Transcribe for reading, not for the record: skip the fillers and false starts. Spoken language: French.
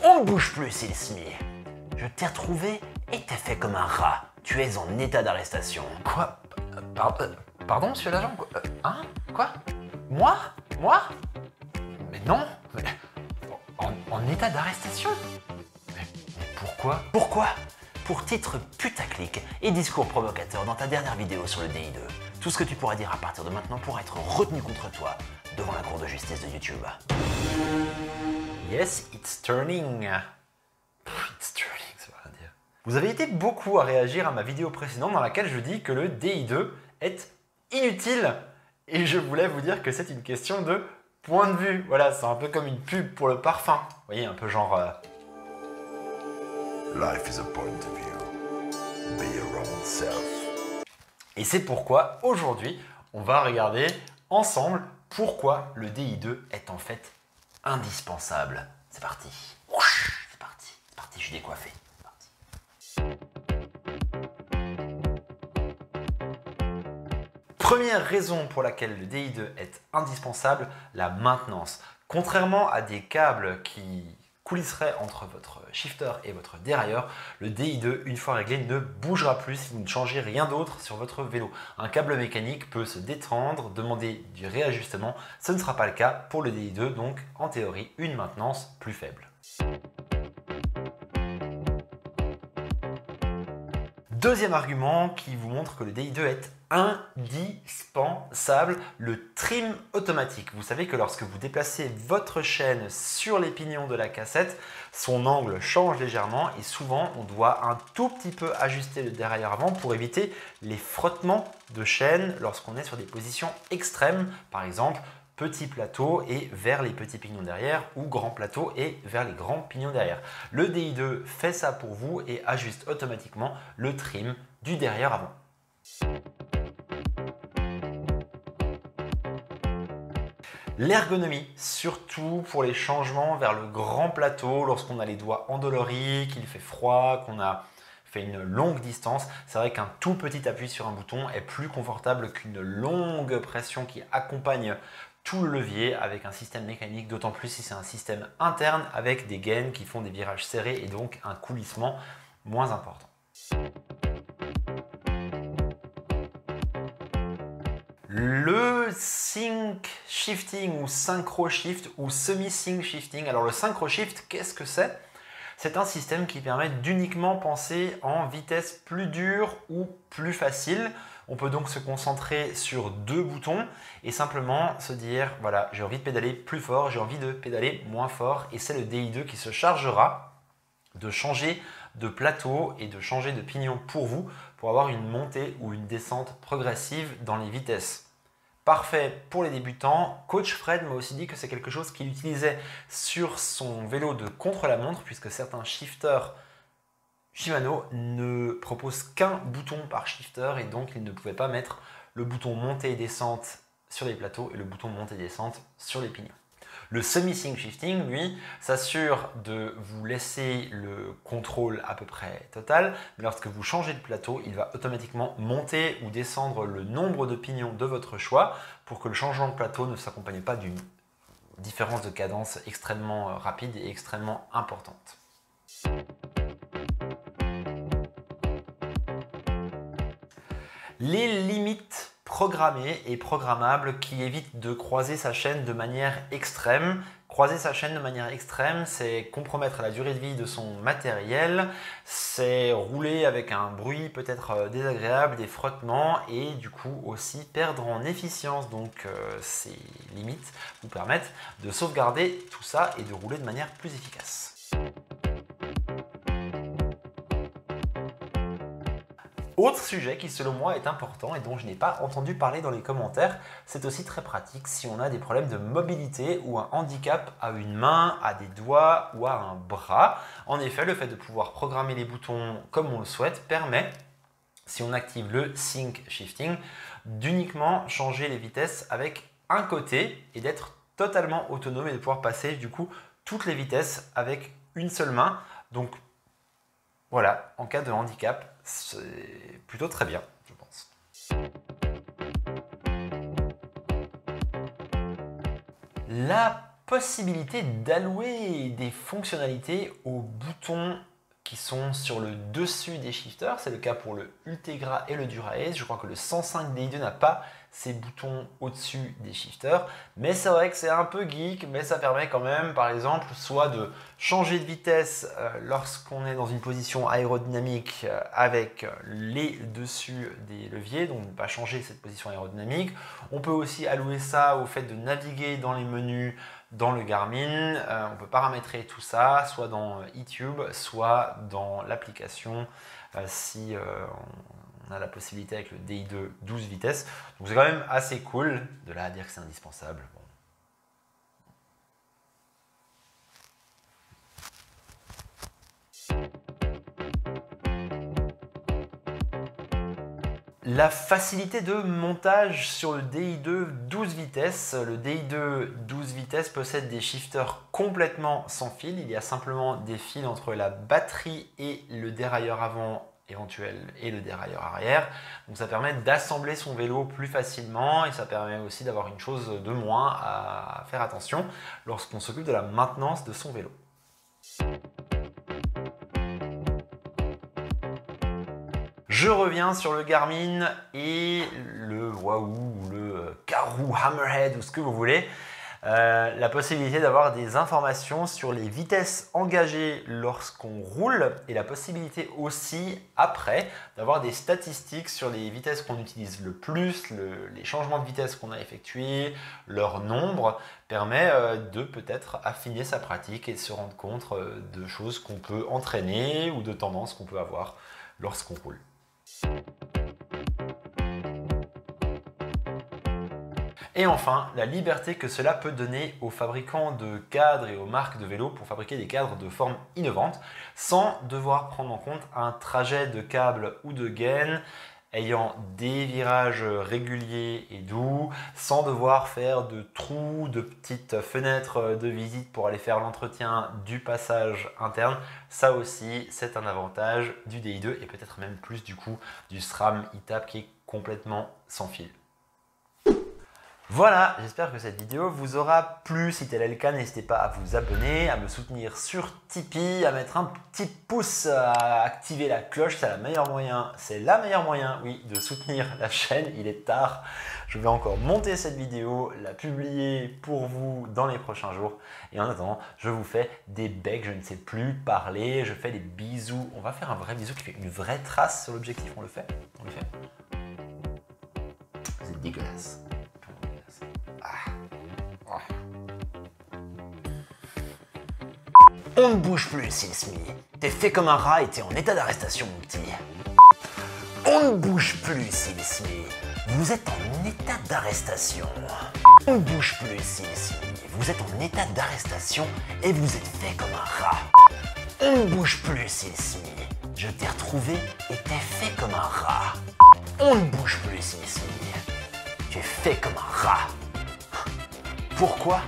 On ne bouge plus, Will Smith. Je t'ai retrouvé et t'ai fait comme un rat. Tu es en état d'arrestation. Quoi? Pardon, monsieur l'agent? Hein? Quoi? Moi? Moi? Mais non! Mais en état d'arrestation? Mais pourquoi? Pourquoi? Pour titre putaclic et discours provocateur dans ta dernière vidéo sur le DI2. Tout ce que tu pourras dire à partir de maintenant pourra être retenu contre toi devant la cour de justice de YouTube. Yes, it's turning. It's turning, ça veut rien dire. Vous avez été beaucoup à réagir à ma vidéo précédente dans laquelle je dis que le DI2 est inutile. Et je voulais vous dire que c'est une question de point de vue. Voilà, c'est un peu comme une pub pour le parfum. Vous voyez, un peu genre... Life is a point of view. Be your own self. Et c'est pourquoi, aujourd'hui, on va regarder ensemble pourquoi le DI2 est en fait indispensable. C'est parti. C'est parti, je suis décoiffé. Première raison pour laquelle le DI2 est indispensable, la maintenance. Contrairement à des câbles qui coulisseraient entre votre shifter et votre dérailleur, le DI2, une fois réglé, ne bougera plus si vous ne changez rien d'autre sur votre vélo. Un câble mécanique peut se détendre, demander du réajustement. Ce ne sera pas le cas pour le DI2, donc en théorie, une maintenance plus faible. Deuxième argument qui vous montre que le DI2 est indispensable, le trim automatique. Vous savez que lorsque vous déplacez votre chaîne sur les pignons de la cassette, son angle change légèrement et souvent on doit un tout petit peu ajuster le dérailleur avant pour éviter les frottements de chaîne lorsqu'on est sur des positions extrêmes, par exemple petit plateau et vers les petits pignons derrière ou grand plateau et vers les grands pignons derrière. Le DI2 fait ça pour vous et ajuste automatiquement le trim du derrière avant. L'ergonomie, surtout pour les changements vers le grand plateau, lorsqu'on a les doigts endoloris, qu'il fait froid, qu'on a fait une longue distance, c'est vrai qu'un tout petit appui sur un bouton est plus confortable qu'une longue pression qui accompagne tout le levier avec un système mécanique, d'autant plus si c'est un système interne avec des gaines qui font des virages serrés et donc un coulissement moins important. Le sync shifting ou synchro shift ou semi-sync shifting. Alors le synchro shift, qu'est-ce que c'est? C'est un système qui permet d'uniquement penser en vitesse plus dure ou plus facile. On peut donc se concentrer sur deux boutons et simplement se dire voilà, j'ai envie de pédaler plus fort, j'ai envie de pédaler moins fort et c'est le DI2 qui se chargera de changer de plateau et de changer de pignon pour vous pour avoir une montée ou une descente progressive dans les vitesses. Parfait pour les débutants. Coach Fred m'a aussi dit que c'est quelque chose qu'il utilisait sur son vélo de contre-la-montre puisque certains shifters Shimano ne proposent qu'un bouton par shifter et donc il ne pouvait pas mettre le bouton montée et descente sur les plateaux et le bouton montée et descente sur les pignons. Le semi-sync shifting, lui, s'assure de vous laisser le contrôle à peu près total, mais lorsque vous changez de plateau, il va automatiquement monter ou descendre le nombre de pignons de votre choix pour que le changement de plateau ne s'accompagne pas d'une différence de cadence extrêmement rapide et extrêmement importante. Les limites programmées et programmables qui évitent de croiser sa chaîne de manière extrême. Croiser sa chaîne de manière extrême, c'est compromettre la durée de vie de son matériel, c'est rouler avec un bruit peut-être désagréable, des frottements et du coup aussi perdre en efficience. Donc ces limites vous permettent de sauvegarder tout ça et de rouler de manière plus efficace. Autre sujet qui selon moi est important et dont je n'ai pas entendu parler dans les commentaires, c'est aussi très pratique si on a des problèmes de mobilité ou un handicap à une main, à des doigts ou à un bras. En effet, le fait de pouvoir programmer les boutons comme on le souhaite permet, si on active le sync shifting, d'uniquement changer les vitesses avec un côté et d'être totalement autonome et de pouvoir passer du coup toutes les vitesses avec une seule main. Donc voilà, en cas de handicap, c'est plutôt très bien, je pense. La possibilité d'allouer des fonctionnalités aux boutons qui sont sur le dessus des shifters. C'est le cas pour le Ultegra et le Dura-Ace. Je crois que le 105 DI2 n'a pas ces boutons au-dessus des shifters. Mais c'est vrai que c'est un peu geek, mais ça permet quand même, par exemple, soit de changer de vitesse lorsqu'on est dans une position aérodynamique avec les dessus des leviers, donc ne pas changer cette position aérodynamique. On peut aussi allouer ça au fait de naviguer dans les menus dans le Garmin. On peut paramétrer tout ça, soit dans eTube, soit dans l'application si on a la possibilité avec le DI2 12 vitesses. Donc c'est quand même assez cool. De là à dire que c'est indispensable. Bon. La facilité de montage sur le DI2 12 vitesses. Le DI2 12 vitesses possède des shifters complètement sans fil. Il y a simplement des fils entre la batterie et le dérailleur avant éventuel et le dérailleur arrière. Donc ça permet d'assembler son vélo plus facilement et ça permet aussi d'avoir une chose de moins à faire attention lorsqu'on s'occupe de la maintenance de son vélo. Je reviens sur le Garmin et le Wahoo ou le Karoo Hammerhead ou ce que vous voulez. La possibilité d'avoir des informations sur les vitesses engagées lorsqu'on roule et la possibilité aussi après d'avoir des statistiques sur les vitesses qu'on utilise le plus, les changements de vitesse qu'on a effectués, leur nombre, permet de peut-être affiner sa pratique et de se rendre compte de choses qu'on peut entraîner ou de tendances qu'on peut avoir lorsqu'on roule. Et enfin, la liberté que cela peut donner aux fabricants de cadres et aux marques de vélos pour fabriquer des cadres de forme innovante sans devoir prendre en compte un trajet de câble ou de gaine ayant des virages réguliers et doux, sans devoir faire de trous, de petites fenêtres de visite pour aller faire l'entretien du passage interne. Ça aussi, c'est un avantage du DI2 et peut-être même plus du coup du SRAM ETAP qui est complètement sans fil. Voilà, j'espère que cette vidéo vous aura plu. Si tel est le cas, n'hésitez pas à vous abonner, à me soutenir sur Tipeee, à mettre un petit pouce, à activer la cloche. C'est la meilleure moyen, oui, de soutenir la chaîne. Il est tard. Je vais encore monter cette vidéo, la publier pour vous dans les prochains jours. Et en attendant, je vous fais des becs, je ne sais plus parler, je fais des bisous. On va faire un vrai bisou qui fait une vraie trace sur l'objectif. On le fait? On le fait? C'est dégueulasse. On ne bouge plus, Silsmi. T'es fait comme un rat et t'es en état d'arrestation, mon petit. On ne bouge plus, Silsmi. Vous êtes en état d'arrestation. On ne bouge plus, Silsmi. Vous êtes en état d'arrestation et vous êtes fait comme un rat. On ne bouge plus, Silsmi. Je t'ai retrouvé et t'es fait comme un rat. On ne bouge plus, Silsmi. Tu es fait comme un rat. Pourquoi ?